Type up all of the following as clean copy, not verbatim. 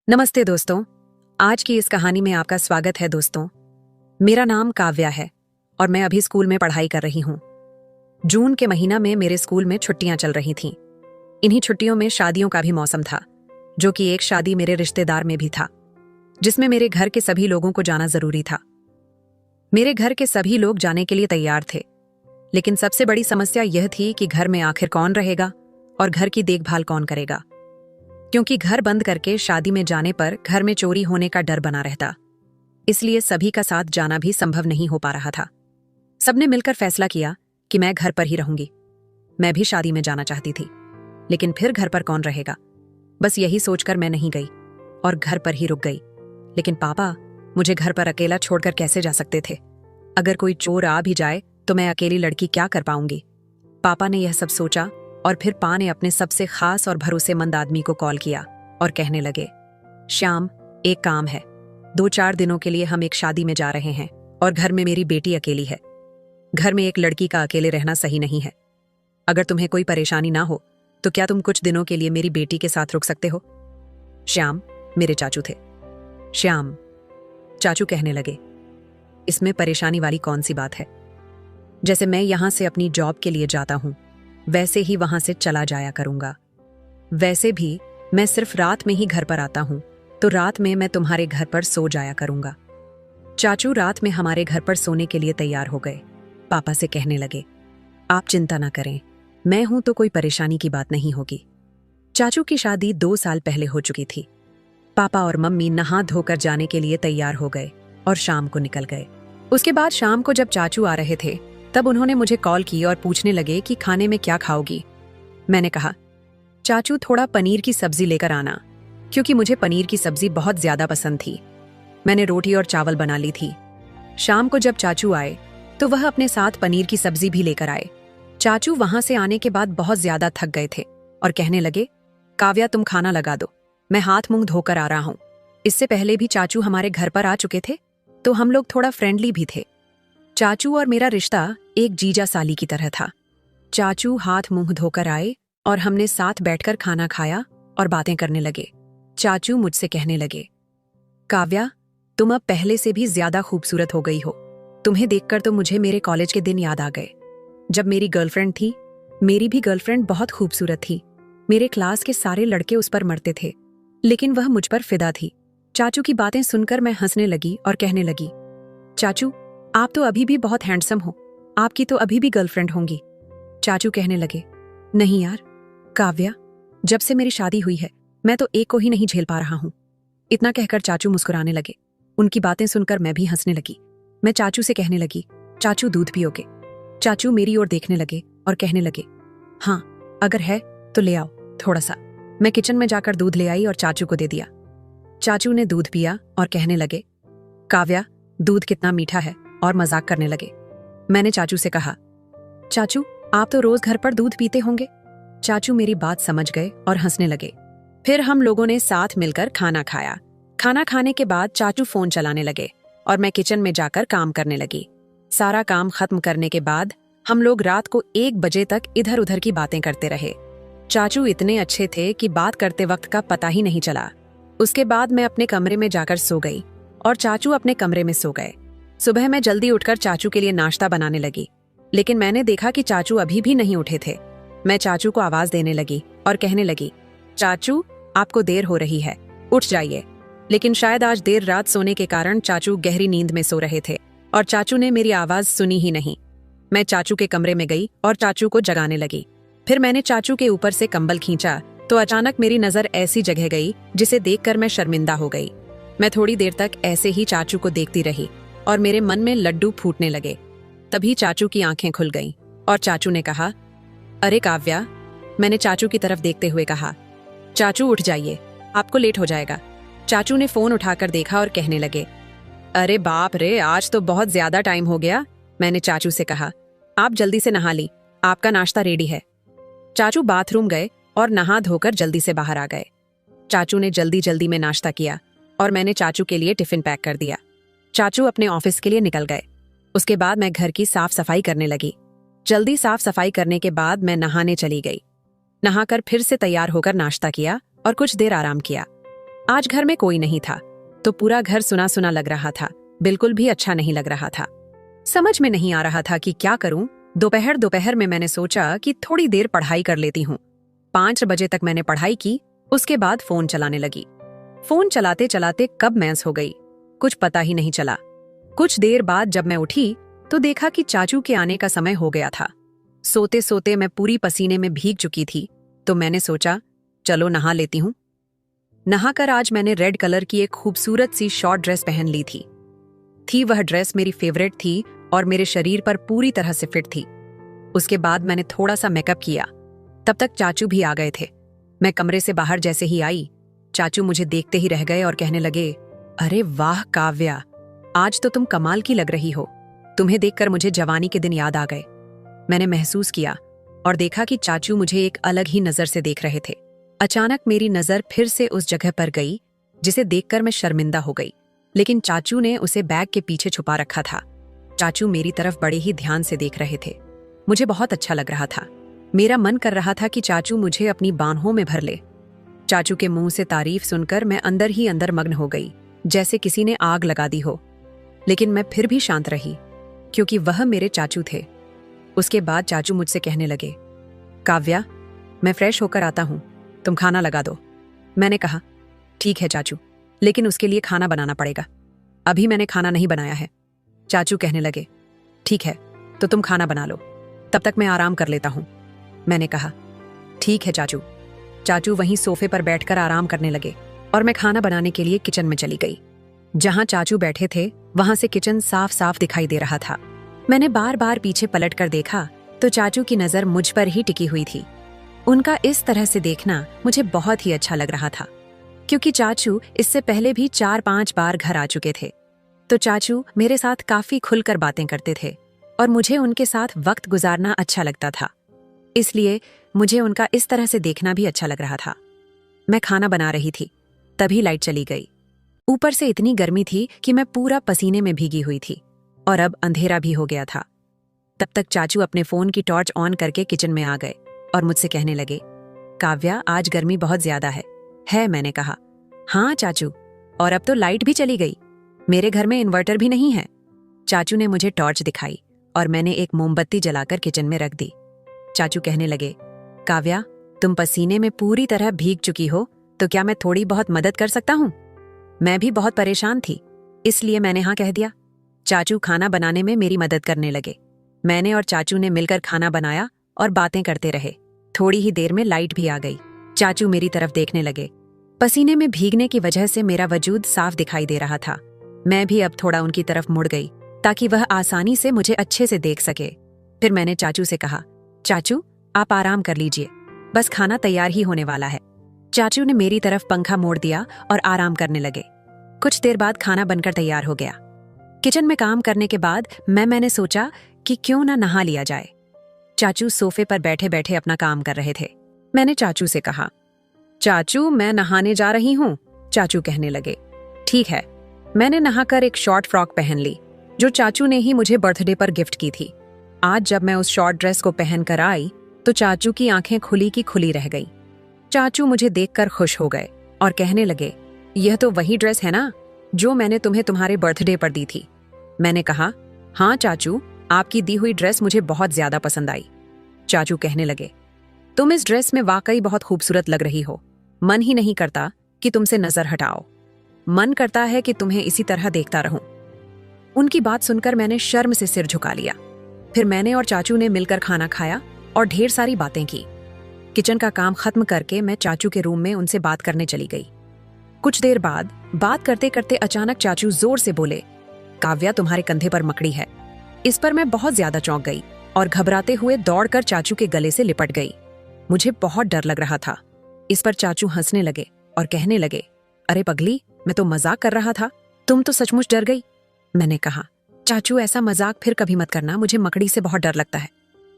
नमस्ते दोस्तों। आज की इस कहानी में आपका स्वागत है दोस्तों। मेरा नाम काव्या है और मैं अभी स्कूल में पढ़ाई कर रही हूँ। जून के महीना में मेरे स्कूल में छुट्टियां चल रही थीं। इन्हीं छुट्टियों में शादियों का भी मौसम था, जो कि एक शादी मेरे रिश्तेदार में भी था, जिसमें मेरे घर के सभी लोगों को जाना जरूरी था। मेरे घर के सभी लोग जाने के लिए तैयार थे, लेकिन सबसे बड़ी समस्या यह थी कि घर में आखिर कौन रहेगा और घर की देखभाल कौन करेगा, क्योंकि घर बंद करके शादी में जाने पर घर में चोरी होने का डर बना रहता। इसलिए सभी का साथ जाना भी संभव नहीं हो पा रहा था। सबने मिलकर फैसला किया कि मैं घर पर ही रहूंगी। मैं भी शादी में जाना चाहती थी, लेकिन फिर घर पर कौन रहेगा, बस यही सोचकर मैं नहीं गई और घर पर ही रुक गई। लेकिन पापा मुझे घर पर अकेला छोड़कर कैसे जा सकते थे? अगर कोई चोर आ भी जाए तो मैं अकेली लड़की क्या कर पाऊंगी? पापा ने यह सब सोचा और फिर पा ने अपने सबसे खास और भरोसेमंद आदमी को कॉल किया और कहने लगे, श्याम, एक काम है। 2-4 दिनों के लिए हम एक शादी में जा रहे हैं और घर में मेरी बेटी अकेली है। घर में एक लड़की का अकेले रहना सही नहीं है। अगर तुम्हें कोई परेशानी ना हो तो क्या तुम कुछ दिनों के लिए मेरी बेटी के साथ रुक सकते हो? श्याम मेरे चाचू थे। श्याम, चाचू कहने लगे, इसमें परेशानी वाली कौन सी बात है? जैसे मैं यहां से अपनी जॉब के लिए जाता हूं, वैसे ही वहां से चला जाया करूंगा। वैसे भी मैं सिर्फ रात में ही घर पर आता हूं, तो रात में मैं तुम्हारे घर पर सो जाया करूंगा। चाचू रात में हमारे घर पर सोने के लिए तैयार हो गए। पापा से कहने लगे, आप चिंता ना करें, मैं हूं तो कोई परेशानी की बात नहीं होगी। चाचू की शादी 2 साल पहले हो चुकी थी। पापा और मम्मी नहा धोकर जाने के लिए तैयार हो गए और शाम को निकल गए। उसके बाद शाम को जब चाचू आ रहे थे, तब उन्होंने मुझे कॉल की और पूछने लगे कि खाने में क्या खाओगी। मैंने कहा, चाचू थोड़ा पनीर की सब्जी लेकर आना, क्योंकि मुझे पनीर की सब्जी बहुत ज्यादा पसंद थी। मैंने रोटी और चावल बना ली थी। शाम को जब चाचू आए तो वह अपने साथ पनीर की सब्जी भी लेकर आए। चाचू वहां से आने के बाद बहुत ज्यादा थक गए थे और कहने लगे, काव्या तुम खाना लगा दो, मैं हाथ मुंह धोकर आ रहा हूं। इससे पहले भी चाचू हमारे घर पर आ चुके थे, तो हम लोग थोड़ा फ्रेंडली भी थे। चाचू और मेरा रिश्ता एक जीजा साली की तरह था। चाचू हाथ मुंह धोकर आए और हमने साथ बैठकर खाना खाया और बातें करने लगे। चाचू मुझसे कहने लगे, काव्या तुम अब पहले से भी ज्यादा खूबसूरत हो गई हो। तुम्हें देखकर तो मुझे मेरे कॉलेज के दिन याद आ गए, जब मेरी गर्लफ्रेंड थी। मेरी भी गर्लफ्रेंड बहुत खूबसूरत थी। मेरे क्लास के सारे लड़के उस पर मरते थे, लेकिन वह मुझ पर फिदा थी। चाचू की बातें सुनकर मैं हंसने लगी और कहने लगी, चाचू आप तो अभी भी बहुत हैंडसम हो, आपकी तो अभी भी गर्लफ्रेंड होंगी। चाचू कहने लगे, नहीं यार काव्या, जब से मेरी शादी हुई है मैं तो एक को ही नहीं झेल पा रहा हूं। इतना कहकर चाचू मुस्कुराने लगे। उनकी बातें सुनकर मैं भी हंसने लगी। मैं चाचू से कहने लगी, चाचू दूध पियोगे? चाचू मेरी ओर देखने लगे और कहने लगे, हाँ अगर है तो ले आओ थोड़ा सा। मैं किचन में जाकर दूध ले आई और चाचू को दे दिया। चाचू ने दूध पिया और कहने लगे, काव्या दूध कितना मीठा है, और मजाक करने लगे। मैंने चाचू से कहा, चाचू आप तो रोज घर पर दूध पीते होंगे। चाचू मेरी बात समझ गए और हंसने लगे। फिर हम लोगों ने साथ मिलकर खाना खाया। खाना खाने के बाद चाचू फोन चलाने लगे और मैं किचन में जाकर काम करने लगी। सारा काम खत्म करने के बाद हम लोग रात को 1 बजे तक इधर उधर की बातें करते रहे। चाचू इतने अच्छे थे कि बात करते वक्त का पता ही नहीं चला। उसके बाद मैं अपने कमरे में जाकर सो गई और चाचू अपने कमरे में सो गए। सुबह मैं जल्दी उठकर चाचू के लिए नाश्ता बनाने लगी, लेकिन मैंने देखा कि चाचू अभी भी नहीं उठे थे। मैं चाचू को आवाज देने लगी और कहने लगी, चाचू आपको देर हो रही है, उठ जाइए। लेकिन शायद आज देर रात सोने के कारण चाचू गहरी नींद में सो रहे थे और चाचू ने मेरी आवाज सुनी ही नहीं। मैं चाचू के कमरे में गई और चाचू को जगाने लगी। फिर मैंने चाचू के ऊपर से कंबल खींचा तो अचानक मेरी नजर ऐसी जगह गई जिसे देखकर मैं शर्मिंदा हो गई। मैं थोड़ी देर तक ऐसे ही चाचू को देखती रही और मेरे मन में लड्डू फूटने लगे। तभी चाचू की आंखें खुल गईं और चाचू ने कहा, अरे काव्या। मैंने चाचू की तरफ देखते हुए कहा, चाचू उठ जाइए, आपको लेट हो जाएगा। चाचू ने फोन उठाकर देखा और कहने लगे, अरे बाप रे, आज तो बहुत ज्यादा टाइम हो गया। मैंने चाचू से कहा, आप जल्दी से नहा ली, आपका नाश्ता रेडी है। चाचू बाथरूम गए और नहा धोकर जल्दी से बाहर आ गए। चाचू ने जल्दी जल्दी में नाश्ता किया और मैंने चाचू के लिए टिफिन पैक कर दिया। चाचू अपने ऑफिस के लिए निकल गए। उसके बाद मैं घर की साफ सफाई करने लगी। जल्दी साफ सफाई करने के बाद मैं नहाने चली गई। नहाकर फिर से तैयार होकर नाश्ता किया और कुछ देर आराम किया। आज घर में कोई नहीं था, तो पूरा घर सुना सुना लग रहा था। बिल्कुल भी अच्छा नहीं लग रहा था। समझ में नहीं आ रहा था कि क्या करूं। दोपहर में मैंने सोचा कि थोड़ी देर पढ़ाई कर लेती हूँ। 5 बजे तक मैंने पढ़ाई की, उसके बाद फोन चलाने लगी। फोन चलाते चलाते कब मैस हो गई, कुछ पता ही नहीं चला। कुछ देर बाद जब मैं उठी तो देखा कि चाचू के आने का समय हो गया था। सोते सोते मैं पूरी पसीने में भीग चुकी थी, तो मैंने सोचा चलो नहा लेती हूँ। नहाकर आज मैंने रेड कलर की एक खूबसूरत सी शॉर्ट ड्रेस पहन ली थी। वह ड्रेस मेरी फेवरेट थी और मेरे शरीर पर पूरी तरह से फिट थी। उसके बाद मैंने थोड़ा सा मेकअप किया। तब तक चाचू भी आ गए थे। मैं कमरे से बाहर जैसे ही आई, चाचू मुझे देखते ही रह गए और कहने लगे, अरे वाह काव्या, आज तो तुम कमाल की लग रही हो। तुम्हें देखकर मुझे जवानी के दिन याद आ गए। मैंने महसूस किया और देखा कि चाचू मुझे एक अलग ही नजर से देख रहे थे। अचानक मेरी नजर फिर से उस जगह पर गई जिसे देखकर मैं शर्मिंदा हो गई, लेकिन चाचू ने उसे बैग के पीछे छुपा रखा था। चाचू मेरी तरफ बड़े ही ध्यान से देख रहे थे। मुझे बहुत अच्छा लग रहा था। मेरा मन कर रहा था कि चाचू मुझे अपनी बाहों में भर ले। चाचू के मुंह से तारीफ सुनकर मैं अंदर ही अंदर मग्न हो गई, जैसे किसी ने आग लगा दी हो। लेकिन मैं फिर भी शांत रही, क्योंकि वह मेरे चाचू थे। उसके बाद चाचू मुझसे कहने लगे, काव्या, मैं फ्रेश होकर आता हूं, तुम खाना लगा दो। मैंने कहा, ठीक है चाचू, लेकिन उसके लिए खाना बनाना पड़ेगा। अभी मैंने खाना नहीं बनाया है। चाचू कहने लगे, ठीक है, तो तुम खाना बना लो, तब तक मैं आराम कर लेता हूं। मैंने कहा, ठीक है चाचू। चाचू वहीं सोफे पर बैठकर आराम करने लगे और मैं खाना बनाने के लिए किचन में चली गई। जहां चाचू बैठे थे वहां से किचन साफ साफ दिखाई दे रहा था। मैंने बार बार पीछे पलटकर देखा तो चाचू की नजर मुझ पर ही टिकी हुई थी। उनका इस तरह से देखना मुझे बहुत ही अच्छा लग रहा था, क्योंकि चाचू इससे पहले भी 4-5 बार घर आ चुके थे। तो चाचू मेरे साथ काफी खुलकर बातें करते थे और मुझे उनके साथ वक्त गुजारना अच्छा लगता था। इसलिए मुझे उनका इस तरह से देखना भी अच्छा लग रहा था। मैं खाना बना रही थी, तभी लाइट चली गई। ऊपर से इतनी गर्मी थी कि मैं पूरा पसीने में भीगी हुई थी और अब अंधेरा भी हो गया था। तब तक चाचू अपने फोन की टॉर्च ऑन करके किचन में आ गए और मुझसे कहने लगे, काव्या, आज गर्मी बहुत ज्यादा है। मैंने कहा, हाँ चाचू, और अब तो लाइट भी चली गई। मेरे घर में इन्वर्टर भी नहीं है। चाचू ने मुझे टॉर्च दिखाई और मैंने एक मोमबत्ती जलाकर किचन में रख दी। चाचू कहने लगे, काव्या, तुम पसीने में पूरी तरह भीग चुकी हो, तो क्या मैं थोड़ी बहुत मदद कर सकता हूँ? मैं भी बहुत परेशान थी, इसलिए मैंने हाँ कह दिया। चाचू खाना बनाने में मेरी मदद करने लगे। मैंने और चाचू ने मिलकर खाना बनाया और बातें करते रहे। थोड़ी ही देर में लाइट भी आ गई। चाचू मेरी तरफ देखने लगे। पसीने में भीगने की वजह से मेरा वजूद साफ दिखाई दे रहा था। मैं भी अब थोड़ा उनकी तरफ मुड़ गई ताकि वह आसानी से मुझे अच्छे से देख सके। फिर मैंने चाचू से कहा, चाचू, आप आराम कर लीजिए, बस खाना तैयार ही होने वाला है। चाचू ने मेरी तरफ पंखा मोड़ दिया और आराम करने लगे। कुछ देर बाद खाना बनकर तैयार हो गया। किचन में काम करने के बाद मैंने सोचा कि क्यों ना नहा लिया जाए। चाचू सोफे पर बैठे बैठे अपना काम कर रहे थे। मैंने चाचू से कहा, चाचू, मैं नहाने जा रही हूँ। चाचू कहने लगे, ठीक है। मैंने नहाकर एक शॉर्ट फ्रॉक पहन ली, जो चाचू ने ही मुझे बर्थडे पर गिफ्ट की थी। आज जब मैं उस शॉर्ट ड्रेस को पहनकर आई तो चाचू की आंखें खुली की खुली रह गई। चाचू मुझे देखकर खुश हो गए और कहने लगे, यह तो वही ड्रेस है ना जो मैंने तुम्हें तुम्हारे बर्थडे पर दी थी। मैंने कहा, हाँ चाचू, आपकी दी हुई ड्रेस मुझे बहुत ज्यादा पसंद आई। चाचू कहने लगे, तुम इस ड्रेस में वाकई बहुत खूबसूरत लग रही हो। मन ही नहीं करता कि तुमसे नजर हटाओ। मन करता है कि तुम्हें इसी तरह देखता रहूं। उनकी बात सुनकर मैंने शर्म से सिर झुका लिया। फिर मैंने और चाचू ने मिलकर खाना खाया और ढेर सारी बातें की। किचन का काम खत्म करके मैं चाचू के रूम में उनसे बात करने चली गई। कुछ देर बाद बात करते करते अचानक चाचू जोर से बोले, काव्या, तुम्हारे कंधे पर मकड़ी है। इस पर मैं बहुत ज्यादा चौंक गई और घबराते हुए दौड़कर चाचू के गले से लिपट गई। मुझे बहुत डर लग रहा था। इस पर चाचू हंसने लगे और कहने लगे, अरे पगली, मैं तो मजाक कर रहा था, तुम तो सचमुच डर गई। मैंने कहा, चाचू, ऐसा मजाक फिर कभी मत करना, मुझे मकड़ी से बहुत डर लगता है।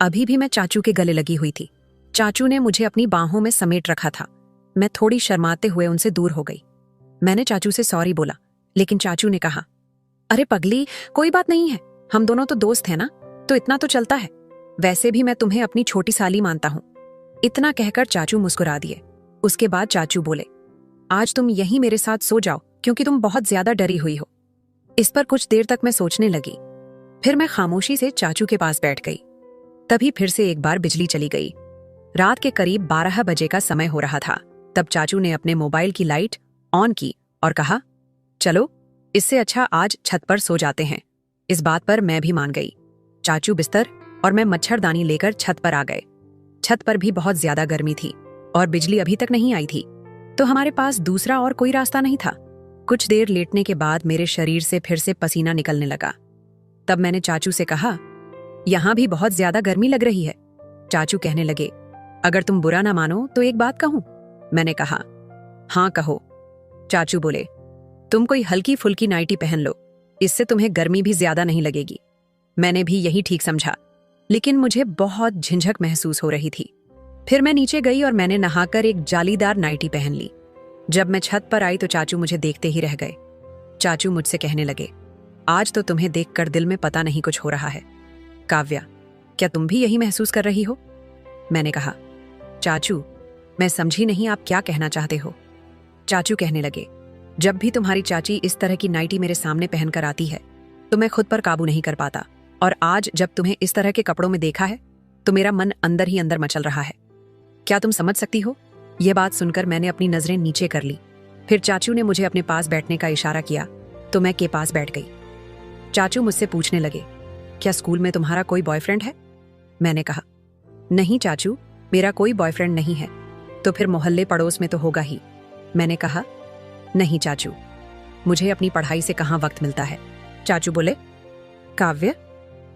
अभी भी मैं चाचू के गले लगी हुई थी। चाचू ने मुझे अपनी बाहों में समेट रखा था। मैं थोड़ी शर्माते हुए उनसे दूर हो गई। मैंने चाचू से सॉरी बोला, लेकिन चाचू ने कहा, अरे पगली, कोई बात नहीं है, हम दोनों तो दोस्त हैं ना, तो इतना तो चलता है। वैसे भी मैं तुम्हें अपनी छोटी साली मानता हूं। इतना कहकर चाचू मुस्कुरा दिए। उसके बाद चाचू बोले, आज तुम यहीं मेरे साथ सो जाओ क्योंकि तुम बहुत ज्यादा डरी हुई हो। इस पर कुछ देर तक मैं सोचने लगी। फिर मैं खामोशी से चाचू के पास बैठ गई। तभी फिर से एक बार बिजली चली गई। रात के करीब 12 बजे का समय हो रहा था। तब चाचू ने अपने मोबाइल की लाइट ऑन की और कहा, चलो इससे अच्छा आज छत पर सो जाते हैं। इस बात पर मैं भी मान गई। चाचू बिस्तर और मैं मच्छरदानी लेकर छत पर आ गए। छत पर भी बहुत ज्यादा गर्मी थी और बिजली अभी तक नहीं आई थी, तो हमारे पास दूसरा और कोई रास्ता नहीं था। कुछ देर लेटने के बाद मेरे शरीर से फिर से पसीना निकलने लगा। तब मैंने चाचू से कहा, यहां भी बहुत ज्यादा गर्मी लग रही है। चाचू कहने लगे, अगर तुम बुरा ना मानो तो एक बात कहूं। मैंने कहा, हाँ कहो। चाचू बोले, तुम कोई हल्की फुल्की नाइटी पहन लो, इससे तुम्हें गर्मी भी ज्यादा नहीं लगेगी। मैंने भी यही ठीक समझा, लेकिन मुझे बहुत झिंझक महसूस हो रही थी। फिर मैं नीचे गई और मैंने नहाकर एक जालीदार नाइटी पहन ली। जब मैं छत पर आई तो चाचू मुझे देखते ही रह गए। चाचू मुझसे कहने लगे, आज तो तुम्हें देखकर दिल में पता नहीं कुछ हो रहा है। काव्या, क्या तुम भी यही महसूस कर रही हो? मैंने कहा, चाचू मैं समझी नहीं आप क्या कहना चाहते हो। चाचू कहने लगे, जब भी तुम्हारी चाची इस तरह की नाइटी मेरे सामने पहनकर आती है तो मैं खुद पर काबू नहीं कर पाता, और आज जब तुम्हें इस तरह के कपड़ों में देखा है तो मेरा मन अंदर ही अंदर मचल रहा है। क्या तुम समझ सकती हो? यह बात सुनकर मैंने अपनी नजरें नीचे कर ली। फिर चाचू ने मुझे अपने पास बैठने का इशारा किया तो मैं के पास बैठ गई। चाचू मुझसे पूछने लगे, क्या स्कूल में तुम्हारा कोई बॉयफ्रेंड है? मैंने कहा, नहीं चाचू, मेरा कोई बॉयफ्रेंड नहीं है। तो फिर मोहल्ले पड़ोस में तो होगा ही। मैंने कहा, नहीं चाचू, मुझे अपनी पढ़ाई से कहाँ वक्त मिलता है। चाचू बोले, काव्य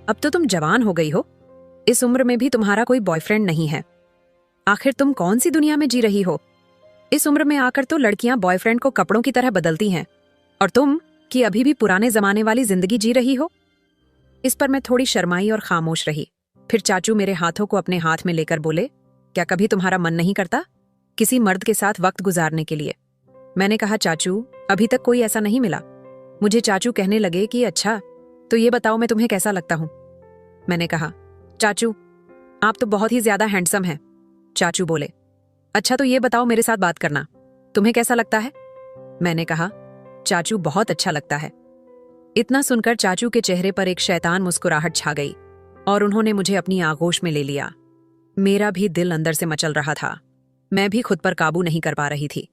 अब तो तुम जवान हो गई हो, इस उम्र में भी तुम्हारा कोई बॉयफ्रेंड नहीं है। आखिर तुम कौन सी दुनिया में जी रही हो? इस उम्र में आकर तो लड़कियां बॉयफ्रेंड को कपड़ों की तरह बदलती हैं, और तुम कि अभी भी पुराने जमाने वाली जिंदगी जी रही हो। इस पर मैं थोड़ी शर्माई और खामोश रही। फिर चाचू मेरे हाथों को अपने हाथ में लेकर बोले, क्या कभी तुम्हारा मन नहीं करता किसी मर्द के साथ वक्त गुजारने के लिए? मैंने कहा, चाचू अभी तक कोई ऐसा नहीं मिला। मुझे चाचू कहने लगे कि अच्छा तो ये बताओ मैं तुम्हें कैसा लगता हूं। मैंने कहा, चाचू आप तो बहुत ही ज्यादा हैंडसम हैं। चाचू बोले, अच्छा तो ये बताओ मेरे साथ बात करना, तुम्हें कैसा लगता है? मैंने कहा, चाचू बहुत अच्छा लगता है। इतना सुनकर चाचू के चेहरे पर एक शैतान मुस्कुराहट छा गई और उन्होंने मुझे अपनी आगोश में ले लिया। मेरा भी दिल अंदर से मचल रहा था। मैं भी खुद पर काबू नहीं कर पा रही थी।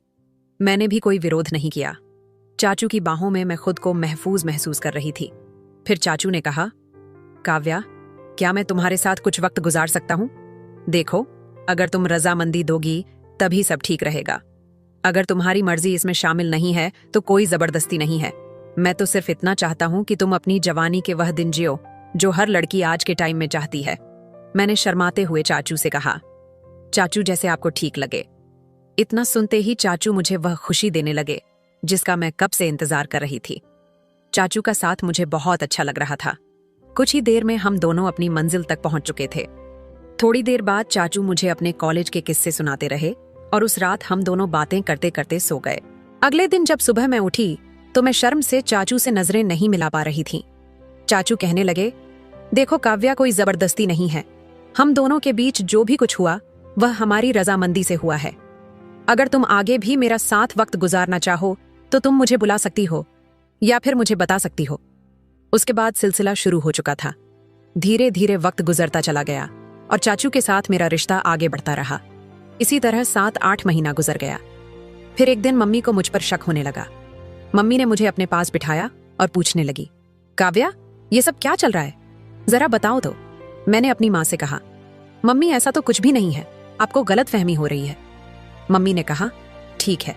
मैंने भी कोई विरोध नहीं किया। चाचू की बाहों में मैं खुद को महफूज महसूस कर रही थी। फिर चाचू ने कहा, काव्या क्या मैं तुम्हारे साथ कुछ वक्त गुजार सकता हूं? देखो अगर तुम रजामंदी दोगी तभी सब ठीक रहेगा। अगर तुम्हारी मर्जी इसमें शामिल नहीं है तो कोई जबरदस्ती नहीं है। मैं तो सिर्फ इतना चाहता हूं कि तुम अपनी जवानी के वह दिन जियो जो हर लड़की आज के टाइम में चाहती है। मैंने शर्माते हुए चाचू से कहा, चाचू जैसे आपको ठीक लगे। इतना सुनते ही चाचू मुझे वह खुशी देने लगे जिसका मैं कब से इंतजार कर रही थी। चाचू का साथ मुझे बहुत अच्छा लग रहा था। कुछ ही देर में हम दोनों अपनी मंजिल तक पहुंच चुके थे। थोड़ी देर बाद चाचू मुझे अपने कॉलेज के किस्से सुनाते रहे और उस रात हम दोनों बातें करते करते सो गए। अगले दिन जब सुबह मैं उठी तो मैं शर्म से चाचू से नजरें नहीं मिला पा रही थी। चाचू कहने लगे, देखो काव्या कोई जबरदस्ती नहीं है। हम दोनों के बीच जो भी कुछ हुआ वह हमारी रजामंदी से हुआ है। अगर तुम आगे भी मेरा साथ वक्त गुजारना चाहो तो तुम मुझे बुला सकती हो या फिर मुझे बता सकती हो। उसके बाद सिलसिला शुरू हो चुका था। धीरे धीरे वक्त गुजरता चला गया और चाचू के साथ मेरा रिश्ता आगे बढ़ता रहा। इसी तरह 7-8 महीना गुजर गया। फिर एक दिन मम्मी को मुझ पर शक होने लगा। मम्मी ने मुझे अपने पास बिठाया और पूछने लगी, काव्या ये सब क्या चल रहा है, जरा बताओ तो। मैंने अपनी माँ से कहा, मम्मी ऐसा तो कुछ भी नहीं है, आपको गलत फहमी हो रही है। मम्मी ने कहा, ठीक है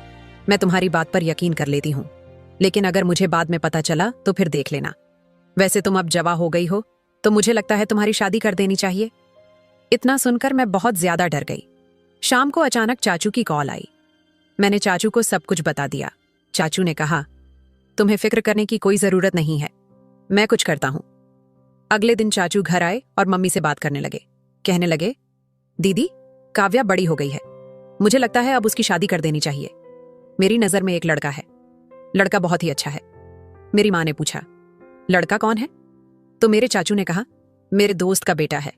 मैं तुम्हारी बात पर यकीन कर लेती हूँ, लेकिन अगर मुझे बाद में पता चला तो फिर देख लेना। वैसे तुम अब जवा हो गई हो तो मुझे लगता है तुम्हारी शादी कर देनी चाहिए। इतना सुनकर मैं बहुत ज्यादा डर गई। शाम को अचानक चाचू की कॉल आई। मैंने चाचू को सब कुछ बता दिया। चाचू ने कहा, तुम्हें फिक्र करने की कोई जरूरत नहीं है, मैं कुछ करता हूं। अगले दिन चाचू घर आए और मम्मी से बात करने लगे। कहने लगे, दीदी काव्या बड़ी हो गई है, मुझे लगता है अब उसकी शादी कर देनी चाहिए। मेरी नजर में एक लड़का है, लड़का बहुत ही अच्छा है। मेरी माँ ने पूछा, लड़का कौन है? तो मेरे चाचू ने कहा, मेरे दोस्त का बेटा है।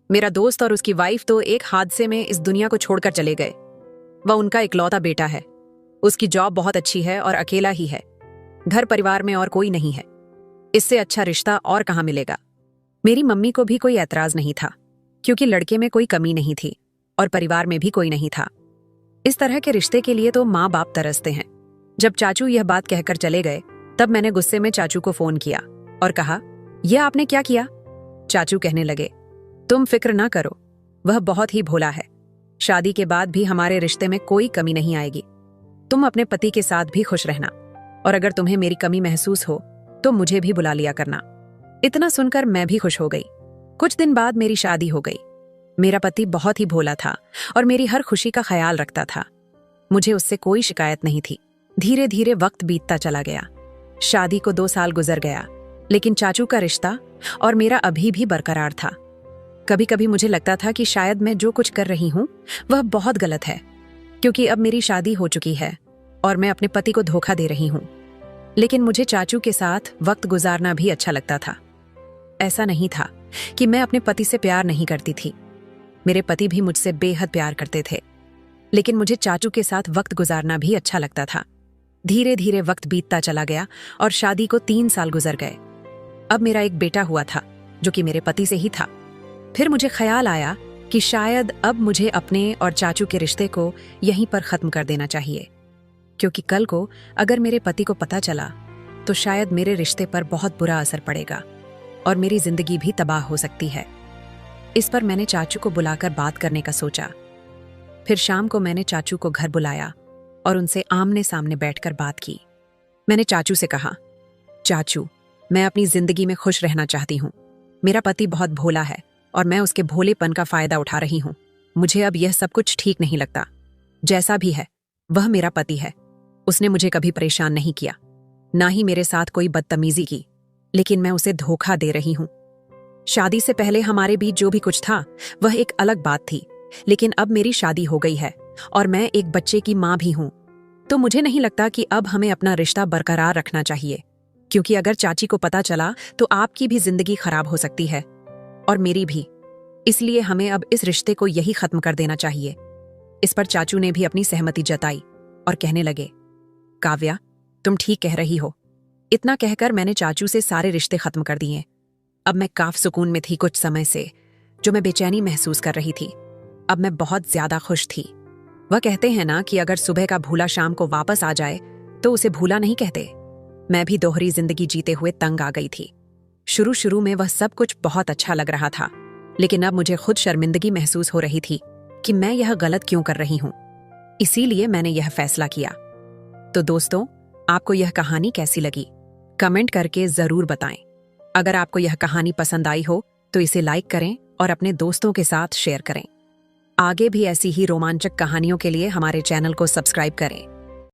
मेरा दोस्त और उसकी वाइफ तो एक हादसे में इस दुनिया को छोड़कर चले गए। वह उनका इकलौता बेटा है। उसकी जॉब बहुत अच्छी है और अकेला ही है। घर परिवार में और कोई नहीं है। इससे अच्छा रिश्ता और कहाँ मिलेगा। मेरी मम्मी को भी कोई ऐतराज नहीं था, क्योंकि लड़के में कोई कमी नहीं थी और परिवार में भी कोई नहीं था। इस तरह के रिश्ते के लिए तो माँ बाप तरसते हैं। जब चाचू यह बात कहकर चले गए, तब मैंने गुस्से में चाचू को फोन किया और कहा, यह आपने क्या किया? चाचू कहने लगे, तुम फिक्र ना करो, वह बहुत ही भोला है। शादी के बाद भी हमारे रिश्ते में कोई कमी नहीं आएगी। तुम अपने पति के साथ भी खुश रहना, और अगर तुम्हें मेरी कमी महसूस हो तो मुझे भी बुला लिया करना। इतना सुनकर मैं भी खुश हो गई। कुछ दिन बाद मेरी शादी हो गई। मेरा पति बहुत ही भोला था और मेरी हर खुशी का ख्याल रखता था। मुझे उससे कोई शिकायत नहीं थी। धीरे धीरे वक्त बीतता चला गया। शादी को 2 साल गुजर गया, लेकिन चाचू का रिश्ता और मेरा अभी भी बरकरार था। कभी कभी मुझे लगता था कि शायद मैं जो कुछ कर रही हूँ वह बहुत गलत है, क्योंकि अब मेरी शादी हो चुकी है और मैं अपने पति को धोखा दे रही हूँ। लेकिन मुझे चाचू के साथ वक्त गुजारना भी अच्छा लगता था। ऐसा नहीं था कि मैं अपने पति से प्यार नहीं करती थी। मेरे पति भी मुझसे बेहद प्यार करते थे, लेकिन मुझे चाचू के साथ वक्त गुजारना भी अच्छा लगता था। धीरे धीरे वक्त बीतता चला गया और शादी को 3 साल गुजर गए। अब मेरा एक बेटा हुआ था, जो कि मेरे पति से ही था। फिर मुझे ख्याल आया कि शायद अब मुझे अपने और चाचू के रिश्ते को यहीं पर खत्म कर देना चाहिए, क्योंकि कल को अगर मेरे पति को पता चला तो शायद मेरे रिश्ते पर बहुत बुरा असर पड़ेगा और मेरी जिंदगी भी तबाह हो सकती है। इस पर मैंने चाचू को बुलाकर बात करने का सोचा। फिर शाम को मैंने चाचू को घर बुलाया और उनसे आमने सामने बैठकर बात की। मैंने चाचू से कहा, चाचू, मैं अपनी जिंदगी में खुश रहना चाहती हूँ। मेरा पति बहुत भोला है और मैं उसके भोलेपन का फायदा उठा रही हूँ। मुझे अब यह सब कुछ ठीक नहीं लगता। जैसा भी है, वह मेरा पति है। उसने मुझे कभी परेशान नहीं किया, ना ही मेरे साथ कोई बदतमीजी की, लेकिन मैं उसे धोखा दे रही हूँ। शादी से पहले हमारे बीच जो भी कुछ था वह एक अलग बात थी, लेकिन अब मेरी शादी हो गई है और मैं एक बच्चे की माँ भी हूँ। तो मुझे नहीं लगता कि अब हमें अपना रिश्ता बरकरार रखना चाहिए, क्योंकि अगर चाची को पता चला तो आपकी भी जिंदगी खराब हो सकती है और मेरी भी। इसलिए हमें अब इस रिश्ते को यही खत्म कर देना चाहिए। इस पर चाचू ने भी अपनी सहमति जताई और कहने लगे, काव्या, तुम ठीक कह रही हो। इतना कहकर मैंने चाचू से सारे रिश्ते खत्म कर दिए। अब मैं काफी सुकून में थी। कुछ समय से जो मैं बेचैनी महसूस कर रही थी, अब मैं बहुत ज्यादा खुश थी। वह कहते हैं ना कि अगर सुबह का भूला शाम को वापस आ जाए तो उसे भूला नहीं कहते। मैं भी दोहरी जिंदगी जीते हुए तंग आ गई थी। शुरू शुरू में वह सब कुछ बहुत अच्छा लग रहा था, लेकिन अब मुझे खुद शर्मिंदगी महसूस हो रही थी कि मैं यह गलत क्यों कर रही हूं। इसीलिए मैंने यह फैसला किया। तो दोस्तों, आपको यह कहानी कैसी लगी? कमेंट करके जरूर बताएं। अगर आपको यह कहानी पसंद आई हो तो इसे लाइक करें और अपने दोस्तों के साथ शेयर करें। आगे भी ऐसी ही रोमांचक कहानियों के लिए हमारे चैनल को सब्सक्राइब करें।